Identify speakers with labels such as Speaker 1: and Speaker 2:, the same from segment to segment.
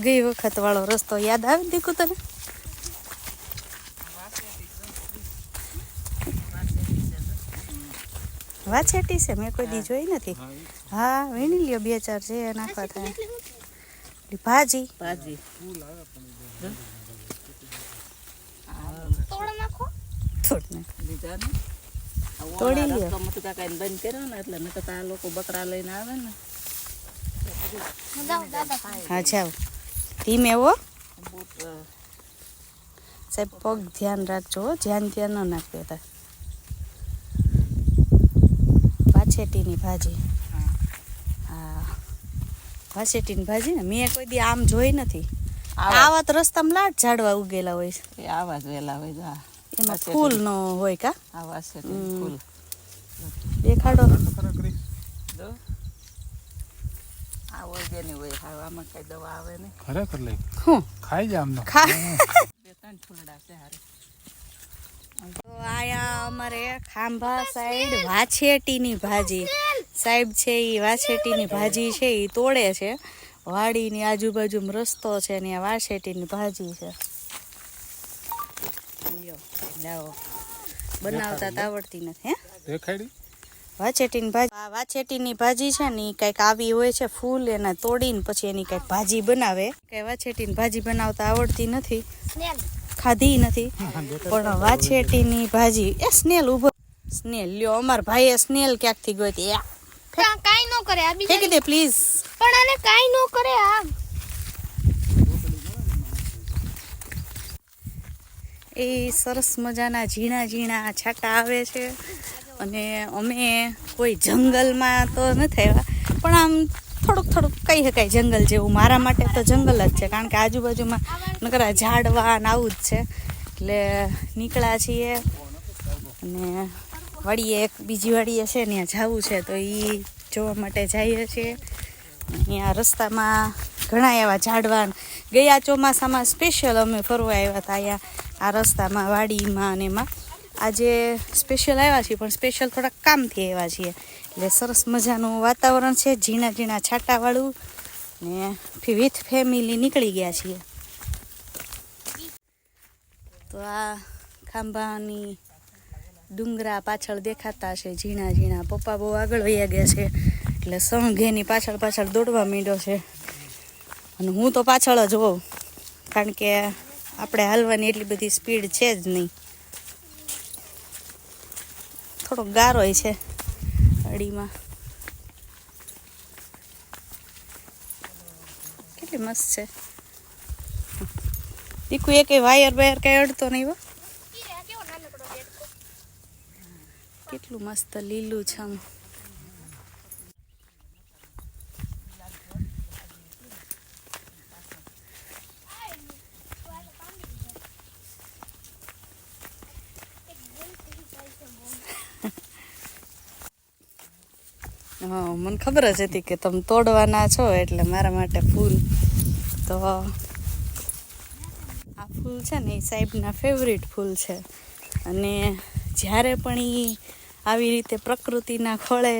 Speaker 1: ગઈ વખત વાળો રસ્તો યાદ આવે દીકુ તને? વાછેટી છે, મેં કોઈ દી જોઈ નથી. હા, વીણી લ્યો, 2-4 છે નાખવા થાય. ભાજી
Speaker 2: ભાજી
Speaker 1: તોડી લ્યો.
Speaker 2: બંધ કર્યો ને એટલે નકર આ લોકો બકરા લઈને આવે ને.
Speaker 1: હા જાવ ધીમે હો સાહેબ, પગ ધ્યાન રાખજો હો, ધ્યાન ન નાખજો. તા વાછેટીની ભાજી. હા, વાછેટીની ભાજી ને મેં કોઈ દી આમ જોઈ નથી. આવા તો રસ્તામાં લાટ ઝાડવા ઉગેલા હોય છે.
Speaker 2: એ આવા જ વેલા હોય.
Speaker 1: એમાં ફૂલ ન હોય કા?
Speaker 2: આવા છે ફૂલ.
Speaker 1: દેખાડો.
Speaker 2: ઓર્ગેનિક હોય. આમાં કઈ દવા આવે નહીં.
Speaker 3: ખરેખર લઈ
Speaker 1: હું
Speaker 3: ખાઈ જા આમનો.
Speaker 2: 2-3 ફૂલડા છે હારે.
Speaker 1: તો આયા અમારે ખાંભા સાઈડ વાછેટીની ભાજી સાહેબ છે, એ વાછેટીની ભાજી છે એ તોડે છે. વાડીની આજુબાજુમાં રસ્તો છે ને વાછેટીની ભાજી છે. લાવો, બનાવતા તો આવડતી નથી. હે
Speaker 3: દેખાડી
Speaker 1: વાછેટીની ભાજી. આ વાછેટીની ભાજી છે ને એ કંઈક આવી હોય છે, ફૂલ એના તોડીને પછી એની કંઈક ભાજી બનાવે. કઈ વાછેટીની ભાજી બનાવતા આવડતી નથી, ખાધી નથી, પણ વાછેટીની ભાજી. એ સ્નેલ ઉભો, સ્નેલ લ્યો. અમાર ભાઈએ સ્નેલ ક્યાંકથી ગોતી.
Speaker 4: કાઈ નો કરે આ
Speaker 1: ફેંકી દે પ્લીઝ.
Speaker 4: પણ આને કાઈ નો કરે આ.
Speaker 1: એ સરસ મજાના ઝીણા ઝીણા છાંટા આવે છે. અને અમે કોઈ જંગલમાં તો નથી આવ્યા, પણ આમ થોડુંક કહી શકાય જંગલ જેવું. મારા માટે તો જંગલ જ છે, કારણ કે આજુબાજુમાં નકરા ઝાડવા ને આવું જ છે. એટલે નીકળ્યા છીએ અને વાડીએ બીજી વાડીએ છે ત્યાં જવું છે, તો એ જોવા માટે જઈએ છીએ. અહીંયા રસ્તામાં ઘણા એવા ઝાડવા. ગયા ચોમાસામાં સ્પેશિયલ અમે ફરવા આવ્યા હતા અહીંયા આ રસ્તામાં, વાડીમાં અને એમાં. આજે સ્પેશિયલ આવ્યા છીએ, પણ સ્પેશિયલ થોડાક કામથી આવ્યા છીએ. એટલે સરસ મજાનું વાતાવરણ છે, ઝીણા ઝીણા છાંટાવાળું, ને વિથ ફેમિલી નીકળી ગયા છીએ. તો આ ખાંભાની ડુંગરા પાછળ દેખાતા છે ઝીણા ઝીણા. પપ્પા બહુ આગળ વયા ગયા છે, એટલે સંઘેની પાછળ દોડવા માંડ્યો છે. અને હું તો પાછળ જ હોઉં, કારણ કે આપણે હાલવાની એટલી બધી સ્પીડ છે જ નહીં. થોડોક ગારોય છે અડીમાં. કેટલી મસ્ત છે. દીકુ એ કઈ વાયર કઈ અડતો નહીં હો. કેટલું મસ્ત લીલું છે આમ. હા, મને ખબર જ હતી કે તમે તોડવાના છો, એટલે મારા માટે ફૂલ. તો આ ફૂલ છે ને એ સાહેબના ફેવરિટ ફૂલ છે. અને જ્યારે પણ એ આવી રીતે પ્રકૃતિના ખોળે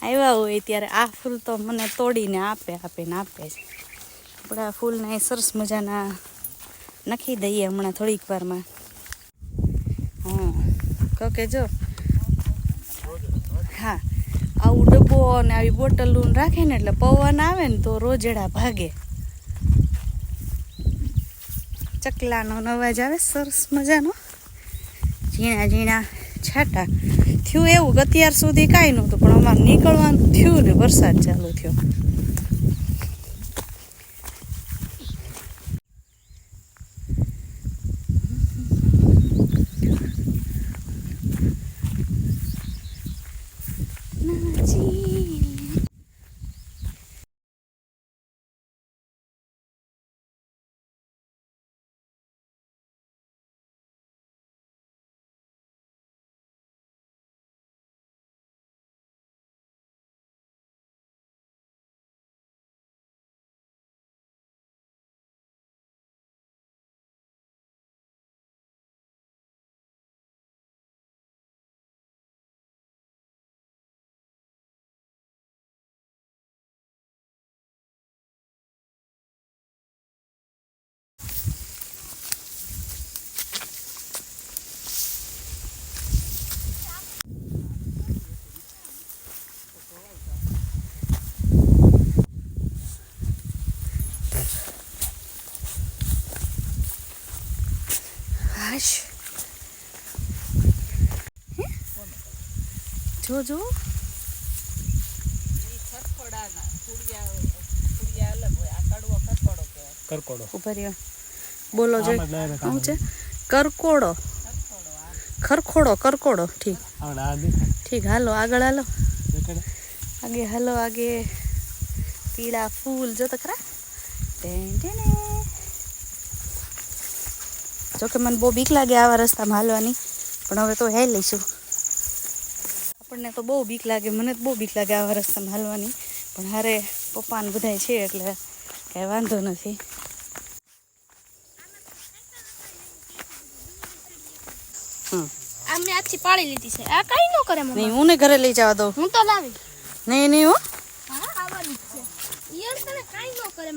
Speaker 1: આવ્યા હોય ત્યારે આ ફૂલ તો મને તોડીને આપે છે. આપણે આ ફૂલને સરસ મજાના નાખી દઈએ હમણાં થોડીક વારમાં. હા, કે જો હા, આવું ડબ્બો અને આવી બોટલું રાખે ને એટલે પવન આવે ને તો રોજડા ભાગે. ચકલાનો અવાજ આવે સરસ મજાનો. ઝીણા ઝીણા છાંટા. થયું એવું કે અત્યાર સુધી કાંઈ નહોતું, પણ અમારે નીકળવાનું થયું ને વરસાદ ચાલુ થયો. જો જો
Speaker 2: ખરખોડાના ફૂડિયા અલગ હોય. આ કડવો ખરખોડો કહેવાય.
Speaker 3: કરકોડો
Speaker 1: ઉભા રહ્યો બોલો જોઈ
Speaker 3: આમાં direct
Speaker 1: શું છે કરકોડો કરકોડો ઠીક
Speaker 3: આવડે આ દેખાય
Speaker 1: ઠીક હાલો આગળ હાલો
Speaker 3: દેખાડે
Speaker 1: આગે હાલો આગે પીળા ફૂલ જો તો ખરા જોકે મને બહુ બીક લાગે આવા રસ્તામાં હાલવાની પણ હવે તો હેલ લઈશું આપણને તો બહુ બીક લાગે મને તો બહુ બીક લાગે આવા રસ્તામાં હાલવાની પણ હારે પપ્પાને બધાય છે એટલે કાંઈ વાંધો નથી
Speaker 4: આ મેં આજથી પાડી લીધી છે. આ કાઈ ન કરે મમ્મા.
Speaker 1: નહીં હું ને ઘરે લઈ જવા દઉં
Speaker 4: હું તો લાવી.
Speaker 1: નહીં હો
Speaker 4: હા આવવાની જ છે. યાર તને કાઈ ન કરે.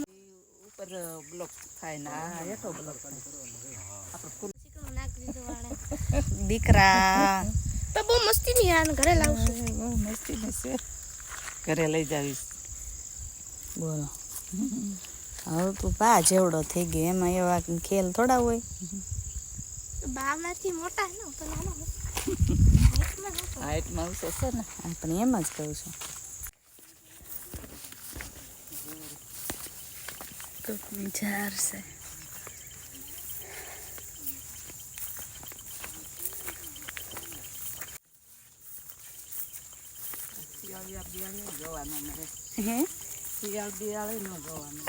Speaker 2: ઉપર બ્લોક થાય ને આ હેઠો બ્લોક થાય.
Speaker 4: ચીકણું નાખી દીધું વાળે.
Speaker 1: દીકરા
Speaker 4: તો બહુ મસ્તી ની આને ઘરે લાવશું.
Speaker 2: બહુ મસ્તી છે. ઘરે લઈ જાવીશ.
Speaker 1: બોલો હવે તું બા જેવડો થઈ ગયો એમાં એવા ખેલ થોડા હોય
Speaker 4: બાવલાથી મોટા હે ને તો નાના હે.
Speaker 2: હાઈટમાં ઊંચો છે ને.
Speaker 1: હા, પણ એમ જ કહું છું તો વિચાર છે
Speaker 2: શિયાળ બિયાળ જોવાનું મારે.
Speaker 1: હે
Speaker 2: શિયાળ બિયાળ ન જોવાનું.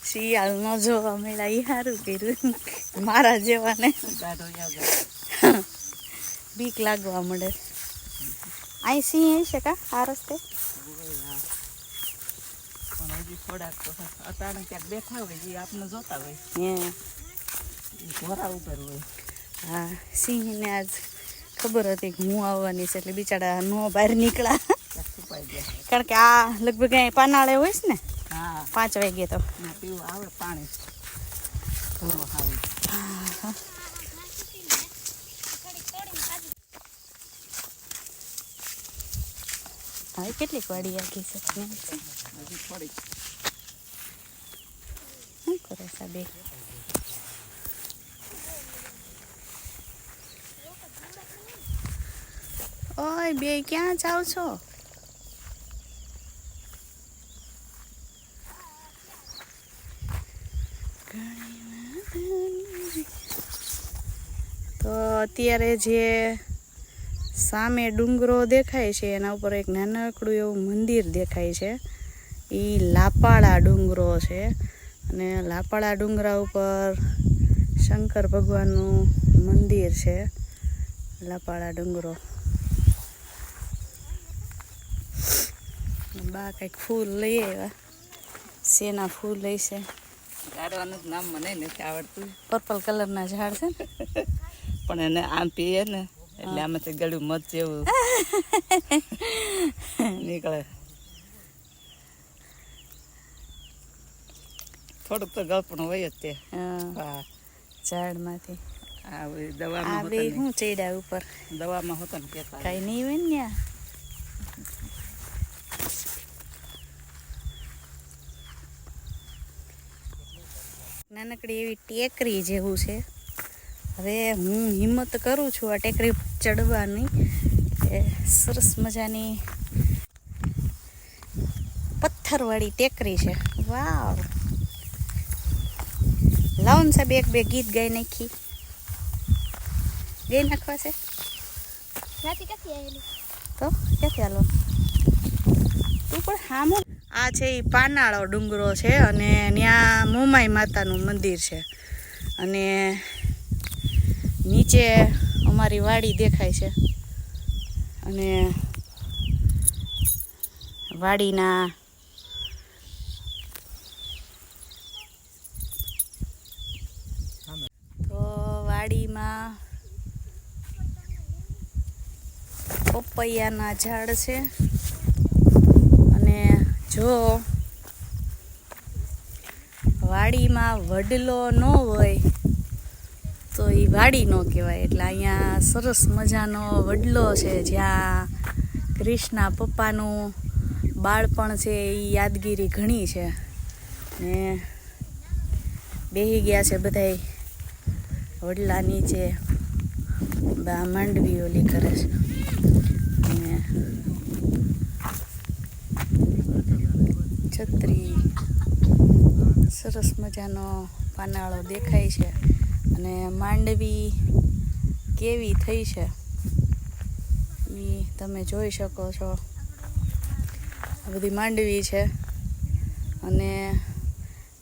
Speaker 1: શિયાળ ન જોવા મળ્યા એ સારું કર્યું મારા જેવાને
Speaker 2: ગાઢો યાદ
Speaker 1: બીક લાગવા મળે અહીં સિંહ હશે કા આ રસ્તે
Speaker 2: પણ હજી થોડાક તો અટાણે ક્યાંક બેઠા હોય જે આપણે જોતા હોય
Speaker 1: હે
Speaker 2: ઘોડા ઉપર હોય.
Speaker 1: હા સિંહને આજ ખબર હતી કે હું આવવાની છે એટલે બિચારા નો બહાર નીકળ્યા
Speaker 2: ક્યાંક છુપાઈ ગયા.
Speaker 1: કારણ કે આ લગભગ અહીં પાનાળે હોય છે ને
Speaker 2: હા
Speaker 1: 5 વાગે તો
Speaker 2: ના પીવું આવે પાણી પૂરો આવે.
Speaker 1: હવે કેટલીક વાડી આખી છે
Speaker 2: હજી થોડીક
Speaker 1: શું કરે સાબે ઓય બે ક્યાં જાવ છો તો અત્યારે જે સામે ડુંગરો દેખાય છે એના ઉપર એક નાનકડું એવું મંદિર દેખાય છે એ લાપાળા ડુંગરો છે અને લાપાળા ડુંગરા ઉપર શંકર ભગવાનનું મંદિર છે લાપાળા ડુંગરો બા કંઈક ફૂલ લઈ આવ્યા શેના ફૂલ લઈ છે
Speaker 2: ગાડવાનું નામ મને નથી આવડતું
Speaker 1: પર્પલ કલરના ઝાડ છે ને
Speaker 2: પણ એને આમ પીએ ને એટલે આમાંથી ગળ્યું મધ જેવું નીકળે. થોડુંક તો ગળપણ હોય જ તે. હા
Speaker 1: ઝાડમાંથી
Speaker 2: આ
Speaker 1: આ
Speaker 2: દવામાં
Speaker 1: બે
Speaker 2: હોતા
Speaker 1: શું ચડ્યા ઉપર
Speaker 2: ને દવામાં હોતા ને કહેતા
Speaker 1: કઈ નહીં હોય ને ત્યાં. નાનકડી એવી ટેકરી જેવું છે હવે હું હિંમત કરું છું આ ટેકરી ચડવાની એ સરસ મજાની પથ્થરવાળી ટેકરી છે વાવ લાવો ને સાહેબ એક બે ગીત ગાઈ નાખી ગાઈ નાખવા છે
Speaker 4: ત્યાંથી ક્યાંથી આવેલી?
Speaker 1: તો ક્યાંથી હાલો તું પણ હામો આ છે એ પાનાળો ડુંગરો છે અને ત્યાં મોમાઈ માતાનું મંદિર છે અને નીચે અમારી વાડી દેખાય છે અને વાડીના તો વાડીમાં પપૈયાના ઝાડ છે અને જો વાડીમાં વડલો ન હોય તો એ વાડી ન કહેવાય એટલે અહીંયા સરસ મજાનો વડલો છે જ્યાં ક્રિષ્ના પપ્પાનું બાળપણ છે એ યાદગીરી ઘણી છે ને બેહી ગયા છે બધાય વડલા નીચે માંડવી ઓલી કરે છે છત્રી, સરસ મજાનો પાનાળો દેખાય છે અને માંડવી કેવી થઈ છે એ તમે જોઈ શકો છો. આ બધી માંડવી છે અને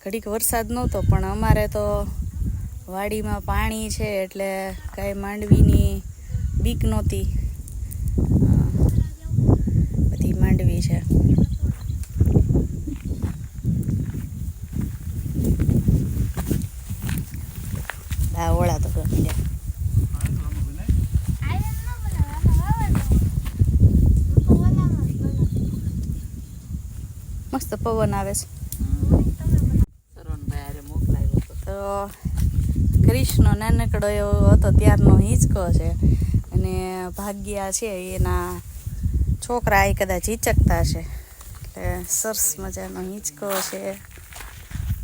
Speaker 1: ઘડીક વરસાદ નહોતો પણ અમારે તો વાડીમાં પાણી છે એટલે કાંઈ માંડવીની બીક નહોતી. બધી માંડવી છે. આ ઓળા તો ગમી મસ્ત પવન આવે છે.
Speaker 2: સરોનભાઈ હારે મોકલાવ્યો હતો.
Speaker 1: તો ક્રિશનો નાનકડો એવો હતો ત્યારનો હિંચકો છે અને ભાગ્યા છે એના છોકરા એ કદાચ હિચકતા છે. એટલે સરસ મજાનો હિંચકો છે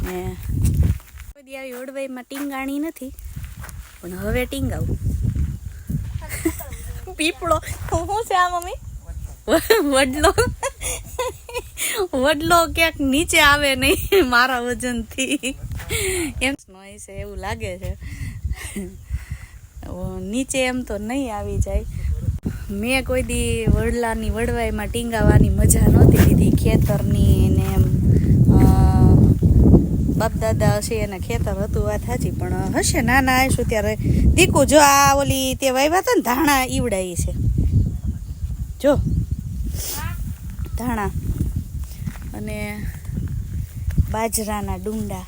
Speaker 1: ને બધી આવી ઓડવાઈમાં ટીંગાણી નથી પણ હવે ટીંગાવું. પીપળો શું છે આ મમ્મી? વડલો વડલો ક્યાંક નીચે આવે નહીં મારા વજનથી એમ છે એવું લાગે છે. નીચે એમ તો નહીં આવી જાય. મેં કોઈ દી વડલાની વડવાઈમાં ટીંગાવાની મજા નહોતી લીધી. ખેતરની ને એમ બાપ દાદા હશે એના ખેતર હતું વાત સાચી પણ હશે નાના આવીશું ત્યારે દીકુ જો આ ઓલી તે વાવ્યા હતા ને ધાણા ઈવડાઈ છે જો ધાણા અને બાજરાના ડુંડા